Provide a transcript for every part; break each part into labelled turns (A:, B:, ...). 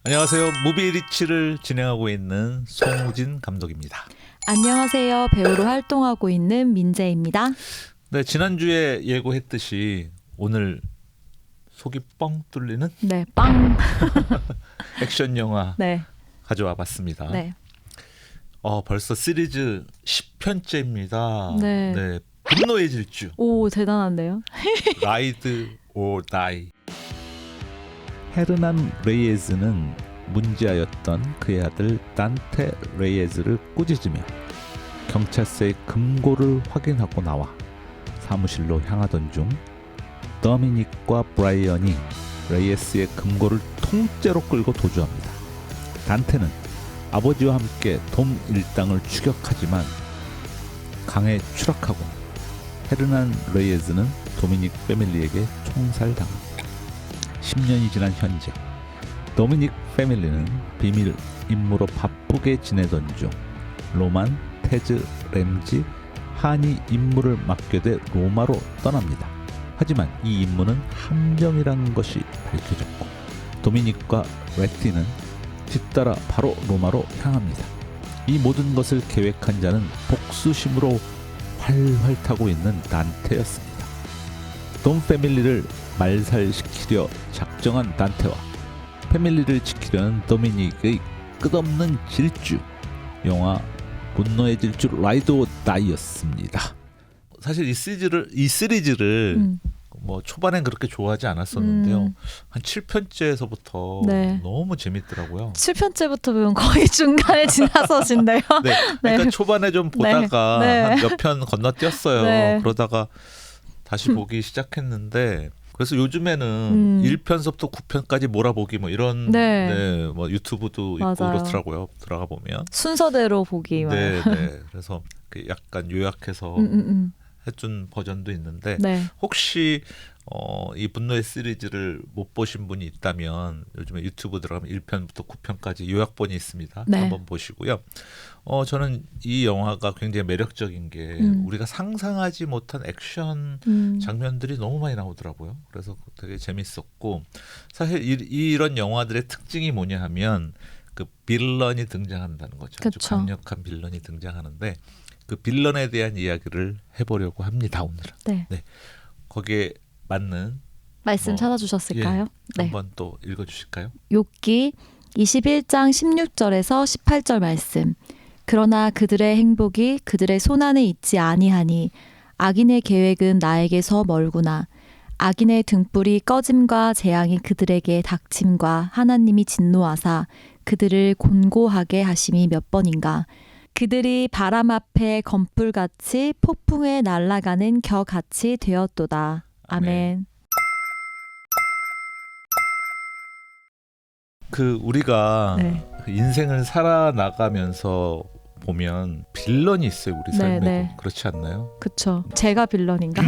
A: 안녕하세요. 무비리치를 진행하고 있는 송우진 감독입니다.
B: 안녕하세요. 배우로 활동하고 있는 민재입니다.
A: 네, 지난주에 예고했듯이 오늘 속이 뻥 뚫리는
B: 네, 빵.
A: 액션 영화
B: 네,
A: 가져와 봤습니다.
B: 네,
A: 벌써 시리즈 10편째입니다.
B: 네.
A: 분노의 질주,
B: 오, 대단한데요?
A: 라이드 오 다이. 헤르난 레이에즈는 문제아였던 그의 아들 단테 레이에즈를 꾸짖으며 경찰서의 금고를 확인하고 나와 사무실로 향하던 중 더미닉과 브라이언이 레이에스의 금고를 통째로 끌고 도주합니다. 단테는 아버지와 함께 돔 일당을 추격하지만 강에 추락하고 헤르난 레이에즈는 도미닉 패밀리에게 총살당합니다. 10년이 지난 현재 도미닉 패밀리는 비밀 임무로 바쁘게 지내던 중 로만, 테즈, 램지, 한이 임무를 맡게 돼 로마로 떠납니다. 하지만 이 임무는 함정이라는 것이 밝혀졌고 도미닉과 레티는 뒤따라 바로 로마로 향합니다. 이 모든 것을 계획한 자는 복수심으로 활활 타고 있는 단테였습니다. 돔 패밀리를 말살시키려 작정한 단테와 패밀리를 지키려는 도미닉의 끝없는 질주. 영화 분노의 질주 라이드 오 다이였습니다. 사실 이 시리즈를 뭐 초반엔 그렇게 좋아하지 않았었는데요. 한 7편째에서부터
B: 네.
A: 너무 재밌더라고요.
B: 7편째부터 보면 거의 중간에 지나서신데요.
A: 네, 그러니까
B: 네.
A: 초반에 좀 보다가
B: 네.
A: 한 몇 편 건너뛰었어요.
B: 네.
A: 그러다가 다시 보기 시작했는데 그래서 요즘에는 1편서부터 9편까지 몰아보기 뭐 이런
B: 네.
A: 뭐 유튜브도 있고
B: 맞아요.
A: 그렇더라고요. 들어가 보면.
B: 순서대로 보기.
A: 네. 그래서 약간 요약해서 해준 버전도 있는데
B: 네.
A: 혹시 이 분노의 시리즈를 못 보신 분이 있다면 요즘에 유튜브 들어가면 1편부터 9편까지 요약본이 있습니다.
B: 네.
A: 한번 보시고요. 저는 이 영화가 굉장히 매력적인 게 우리가 상상하지 못한 액션 장면들이 너무 많이 나오더라고요. 그래서 되게 재밌었고 사실 이런 영화들의 특징이 뭐냐 하면 그 빌런이 등장한다는 거죠. 아주
B: 그쵸.
A: 강력한 빌런이 등장하는데 그 빌런에 대한 이야기를 해보려고 합니다. 오늘은.
B: 네.
A: 거기에 맞는
B: 말씀
A: 뭐,
B: 찾아주셨을까요? 네.
A: 한번 또 읽어주실까요?
B: 욥기 21장 16절에서 18절 말씀. 그러나 그들의 행복이 그들의 손안에 있지 아니하니 악인의 계획은 나에게서 멀구나. 악인의 등불이 꺼짐과 재앙이 그들에게 닥침과 하나님이 진노하사 그들을 곤고하게 하심이 몇 번인가. 그들이 바람 앞에 검불같이 폭풍에 날아가는 겨같이 되었도다. 아멘.
A: 그 우리가
B: 네.
A: 그 인생을 살아나가면서 보면 빌런이 있어요. 우리
B: 네,
A: 삶에도.
B: 네.
A: 그렇지 않나요?
B: 그쵸. 제가 빌런인가?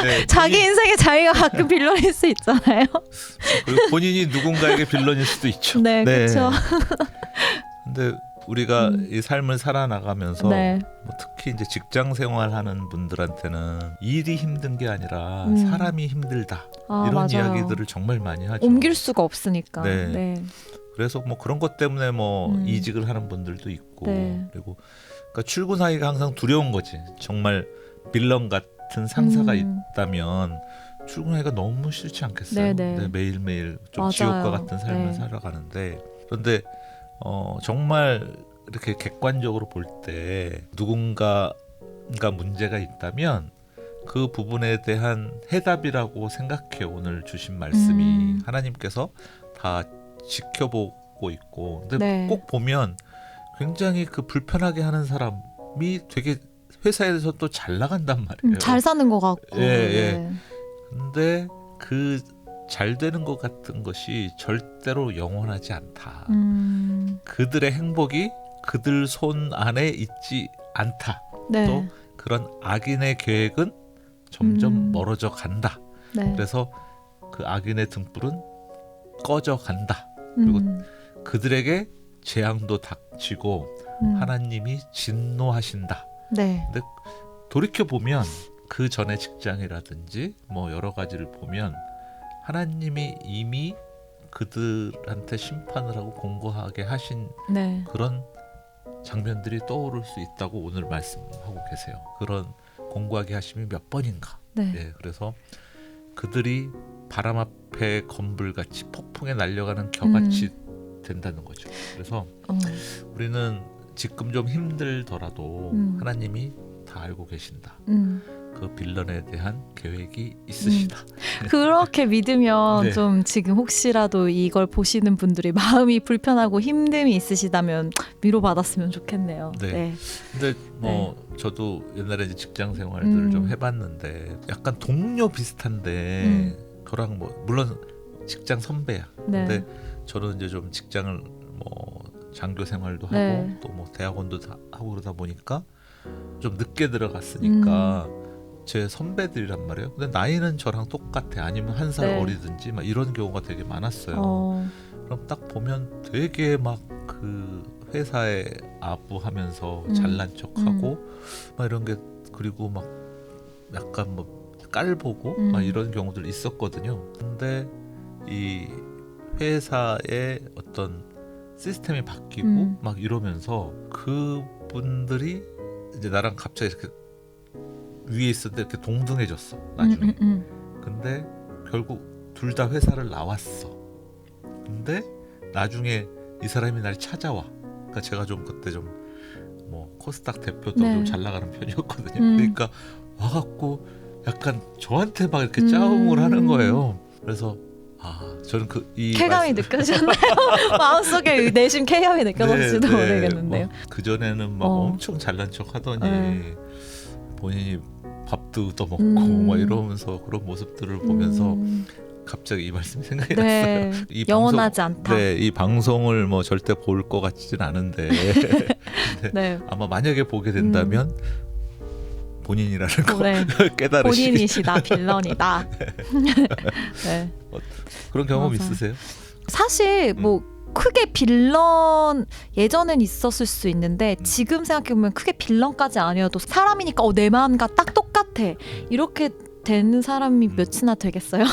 A: 네,
B: 자기 인생에 자기가 가끔 빌런일 수 있잖아요.
A: 그리고 본인이 누군가에게 빌런일 수도 있죠.
B: 네, 그쵸.
A: 근데 우리가 이 삶을 살아나가면서
B: 네.
A: 뭐 특히 이제 직장 생활하는 분들한테는 일이 힘든 게 아니라 사람이 힘들다 이런
B: 맞아요.
A: 이야기들을 정말 많이 하죠.
B: 옮길 수가 없으니까.
A: 네.
B: 네.
A: 그래서 뭐 그런 것 때문에 뭐 이직을 하는 분들도 있고
B: 네.
A: 그리고 그러니까 출근하기가 항상 두려운 거지. 정말 빌런 같은 상사가 있다면 출근하기가 너무 싫지 않겠어요?
B: 네네.
A: 네, 매일매일 좀
B: 맞아요.
A: 지옥과 같은 삶을
B: 네.
A: 살아가는데 그런데 정말 이렇게 객관적으로 볼 때 누군가가 문제가 있다면 그 부분에 대한 해답이라고 생각해요. 오늘 주신 말씀이 하나님께서 다 지켜보고 있고 근데
B: 네.
A: 꼭 보면 굉장히 그 불편하게 하는 사람이 되게 회사에서 또 잘 나간단 말이에요.
B: 잘 사는 것 같고.
A: 예.
B: 네.
A: 근데 그 잘 되는 것 같은 것이 절대로 영원하지 않다. 그들의 행복이 그들 손 안에 있지 않다.
B: 네.
A: 또 그런 악인의 계획은 점점 멀어져 간다.
B: 네.
A: 그래서 그 악인의 등불은 꺼져 간다. 그리고 그들에게 재앙도 닥치고 하나님이 진노하신다.
B: 네.
A: 근데 돌이켜 보면 그 전에 직장이라든지 뭐 여러 가지를 보면 하나님이 이미 그들한테 심판을 하고 공고하게 하신
B: 네.
A: 그런 장면들이 떠오를 수 있다고 오늘 말씀하고 계세요. 그런 공고하게 하심이 몇 번인가.
B: 네.
A: 예, 그래서 그들이 바람 앞에 검불같이 폭풍에 날려가는 겨같이 된다는 거죠. 그래서 우리는 지금 좀 힘들더라도 하나님이 다 알고 계신다. 그 빌런에 대한 계획이 있으시다.
B: 그렇게 믿으면
A: 네.
B: 좀 지금 혹시라도 이걸 보시는 분들이 마음이 불편하고 힘듦이 있으시다면 위로받았으면 좋겠네요.
A: 네.
B: 네.
A: 근데 뭐 저도 옛날에 이제 직장 생활들을 좀 해봤는데 약간 동료 비슷한데 저랑 뭐 물론 직장 선배야.
B: 네.
A: 근데 저는 이제 좀 직장을 뭐 장교 생활도 하고
B: 네.
A: 또 뭐 대학원도 다 하고 그러다 보니까 좀 늦게 들어갔으니까 제 선배들이란 말이에요. 근데 나이는 저랑 똑같아. 아니면 한 살
B: 네.
A: 어리든지 막 이런 경우가 되게 많았어요. 그럼 딱 보면 되게 막 그 회사에 아부하면서 잘난 척하고 막 이런 게 그리고 막 약간 뭐 깔보고 막 이런 경우들 있었거든요. 근데 이 회사의 어떤 시스템이 바뀌고 막 이러면서 그분들이 이제 나랑 갑자기 이렇게 위에 있었는데 이렇게 동등해졌어 나중에. 근데 결국 둘 다 회사를 나왔어. 근데 나중에 이 사람이 날 찾아와. 그러니까 제가 좀 그때 좀 뭐 코스닥 대표도
B: 네.
A: 좀 잘 나가는 편이었거든요. 그러니까 와갖고 약간 저한테 막 이렇게 짜응을 하는 거예요. 그래서 저는 이
B: 쾌감이 느껴지셨나요? 마음속에 내심 쾌감이 느껴졌을지도
A: 네,
B: 모르겠는데요.
A: 그 전에는 막 엄청 잘난 척 하더니 본인이 밥도 얻어먹고 막 이러면서 그런 모습들을 보면서 갑자기 이 말씀이 생각이
B: 네.
A: 났어요. 이
B: 영원하지 않다.
A: 네, 이 방송을 뭐 절대 볼 것 같지는 않은데 근데
B: 네.
A: 아마 만약에 보게 된다면 본인이라는 거
B: 네.
A: 깨달으시
B: 본인이시다, 빌런이다. 네.
A: 그런 경험
B: 맞아요.
A: 있으세요?
B: 사실 뭐 크게 빌런 예전엔 있었을 수 있는데 지금 생각해보면 크게 빌런까지 아니어도 사람이니까 내 마음과 딱 똑같아 이렇게 되는 사람이 몇이나 되겠어요?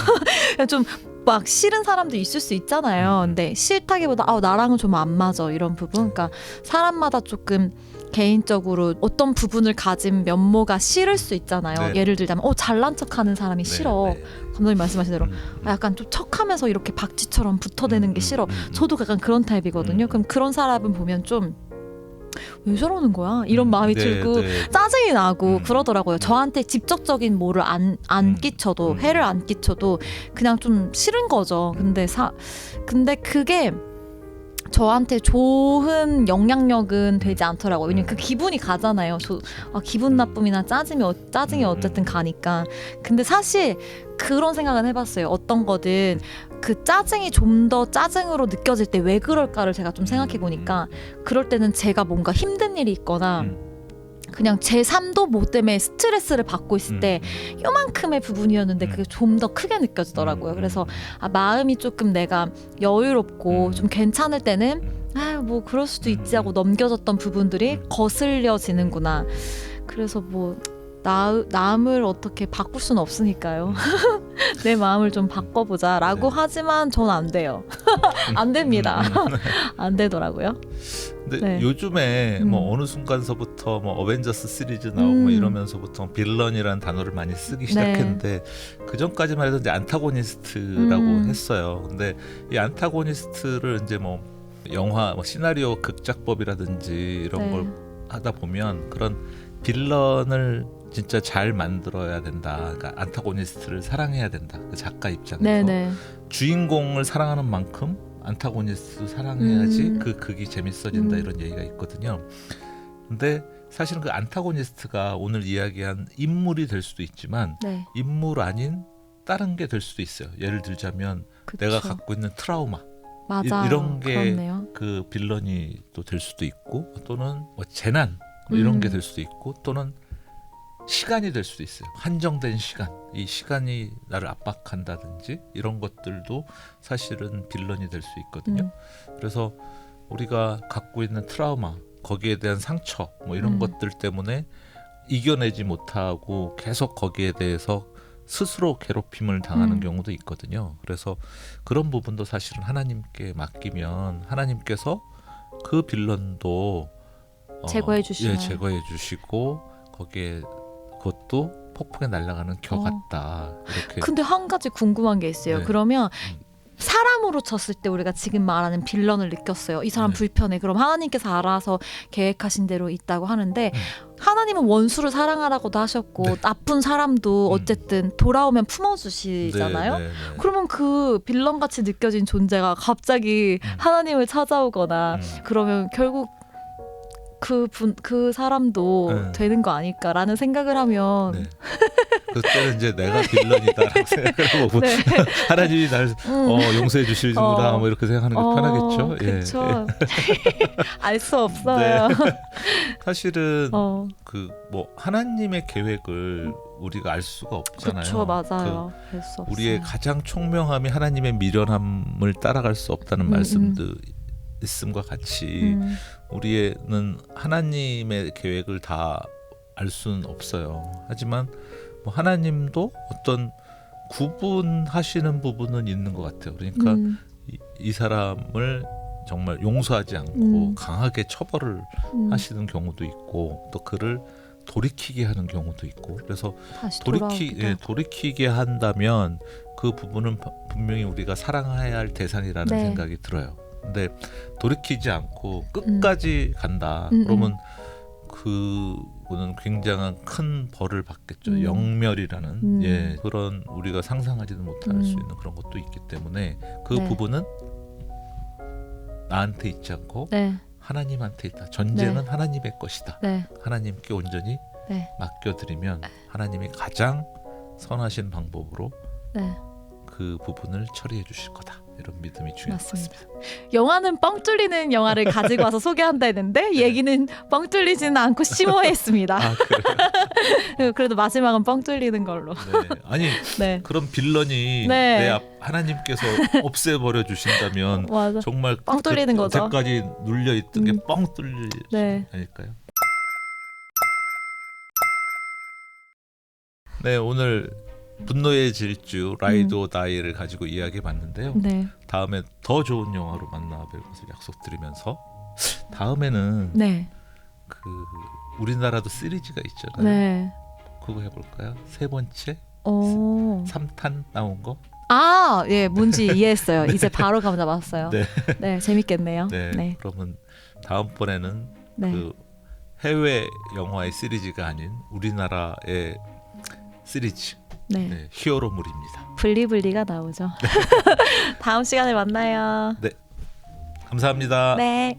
B: 좀 막 싫은 사람도 있을 수 있잖아요. 근데 싫다기보다 나랑은 좀 안 맞아 이런 부분. 그러니까 사람마다 조금 개인적으로 어떤 부분을 가진 면모가 싫을 수 있잖아요.
A: 네.
B: 예를 들자면 잘난 척하는 사람이 싫어.
A: 네.
B: 감독님 말씀하신 대로 약간 좀 척하면서 이렇게 박쥐처럼 붙어대는 게 싫어. 저도 약간 그런 타입이거든요. 그럼 그런 사람을 보면 좀 왜 저러는 거야? 이런 마음이 들고 짜증이 나고 그러더라고요. 저한테 직접적인 뭐를 안 끼쳐도 해를 안 끼쳐도 그냥 좀 싫은 거죠. 근데 그게 저한테 좋은 영향력은 되지 않더라고요. 왜냐면 그 기분이 가잖아요. 기분 나쁨이나 짜증이 어쨌든 가니까. 근데 사실 그런 생각은 해봤어요. 어떤 거든 그 짜증이 좀 더 짜증으로 느껴질 때 왜 그럴까를 제가 좀 생각해 보니까 그럴 때는 제가 뭔가 힘든 일이 있거나 그냥 제 삶도 뭐 때문에 스트레스를 받고 있을 때 요만큼의 부분이었는데 그게 좀 더 크게 느껴지더라고요. 그래서 마음이 조금 내가 여유롭고 좀 괜찮을 때는 뭐 그럴 수도 있지 하고 넘겨졌던 부분들이 거슬려지는구나. 그래서 뭐 남을 어떻게 바꿀 수는 없으니까요. 내 마음을 좀 바꿔보자라고 하지만 전 안 돼요. 안 됩니다. 안 되더라고요.
A: 근데 요즘에 뭐 어느 순간서부터 뭐 어벤져스 시리즈 나오고 뭐 이러면서부터 빌런이라는 단어를 많이 쓰기 시작했는데 그 전까지만 해도 이제 안타고니스트라고 했어요. 근데 이 안타고니스트를 이제 뭐 영화 뭐 시나리오 극작법이라든지 이런 걸 하다 보면 그런 빌런을 진짜 잘 만들어야 된다. 그러니까 안타고니스트를 사랑해야 된다. 그 작가 입장에서 주인공을 사랑하는 만큼 안타고니스트 사랑해야지 그 극이 재밌어진다 이런 얘기가 있거든요. 근데 사실은 그 안타고니스트가 오늘 이야기한 인물이 될 수도 있지만 인물 아닌 다른 게 될 수도 있어요. 예를 들자면 내가 갖고 있는 트라우마 이런 게 그 빌런이 또 될 수도 있고 또는 뭐 재난 뭐 이런 게 될 수도 있고 또는 시간이 될 수도 있어요. 한정된 시간, 이 시간이 나를 압박한다든지 이런 것들도 사실은 빌런이 될 수 있거든요. 그래서 우리가 갖고 있는 트라우마, 거기에 대한 상처 뭐 이런 것들 때문에 이겨내지 못하고 계속 거기에 대해서 스스로 괴롭힘을 당하는 경우도 있거든요. 그래서 그런 부분도 사실은 하나님께 맡기면 하나님께서 그 빌런도
B: 제거해 주시나요?
A: 예, 제거해 주시고 거기에 그것도 폭풍에 날아가는 겨 같다. 이렇게.
B: 근데 한 가지 궁금한 게 있어요.
A: 네.
B: 그러면 사람으로 쳤을 때 우리가 지금 말하는 빌런을 느꼈어요. 이 사람
A: 네.
B: 불편해. 그럼 하나님께서 알아서 계획하신 대로 있다고 하는데 하나님은 원수를 사랑하라고도 하셨고
A: 네.
B: 나쁜 사람도 어쨌든 돌아오면 품어주시잖아요.
A: 네, 네, 네.
B: 그러면 그 빌런같이 느껴진 존재가 갑자기 하나님을 찾아오거나 그러면 결국 그 사람도 되는 거 아닐까라는 생각을 하면
A: 네. 그때는 이제 내가 빌런이다라고 생각을 하고
B: 네.
A: 하나님이 날 용서해 주시는구나 뭐 이렇게 생각하는 게 편하겠죠.
B: 그렇죠. 알 수 없어요.
A: 네. 사실은 그 뭐 하나님의 계획을 우리가 알 수가 없잖아요.
B: 그렇죠, 맞아요. 알 수 없어요.
A: 우리의 가장 총명함이 하나님의 미련함을 따라갈 수 없다는 말씀도 있음과 같이 우리는 하나님의 계획을 다 알 수는 없어요. 하지만 뭐 하나님도 어떤 구분하시는 부분은 있는 것 같아요. 그러니까 이 사람을 정말 용서하지 않고 강하게 처벌을 하시는 경우도 있고 또 그를 돌이키게 하는 경우도 있고 그래서 돌이키게 한다면 그 부분은 분명히 우리가 사랑해야 할 대상이라는 생각이 들어요. 근데 돌이키지 않고 끝까지 간다. 그러면 그거는 굉장한 큰 벌을 받겠죠. 영멸이라는 그런 우리가 상상하지도 못할 수 있는 그런 것도 있기 때문에 그 부분은 나한테 있지 않고 하나님한테 있다. 전제는 하나님의 것이다. 하나님께 온전히 맡겨드리면 하나님이 가장 선하신 방법으로 그 부분을 처리해 주실 거다. 이런 믿음이 중요한 것 같습니다.
B: 영화는 뻥 뚫리는 영화를 가지고 와서 소개한다 했는데 얘기는 뻥 뚫리지는 않고 심오했습니다. 그래도 마지막은 뻥 뚫리는 걸로.
A: 아니 그런 빌런이 내 앞 하나님께서 없애버려 주신다면 정말
B: 뻥 뚫리는 거죠.
A: 여태까지 눌려있던 게 뻥 뚫릴 아닐까요? 네, 오늘 분노의 질주 라이드 오 다이를 가지고 이야기해봤는데요. 다음에 더 좋은 영화로 만나뵐 것을 약속드리면서 다음에는 그 우리나라도 시리즈가 있잖아요. 그거 해볼까요? 세 번째 3탄 나온 거?
B: 뭔지 이해했어요. 이제 바로 감 잡았어요. 재밌겠네요.
A: 그러면 다음번에는 그 해외 영화의 시리즈가 아닌 우리나라의 시리즈 히어로물입니다.
B: 블리블리가 나오죠. 다음 시간에 만나요.
A: 감사합니다.
B: 네.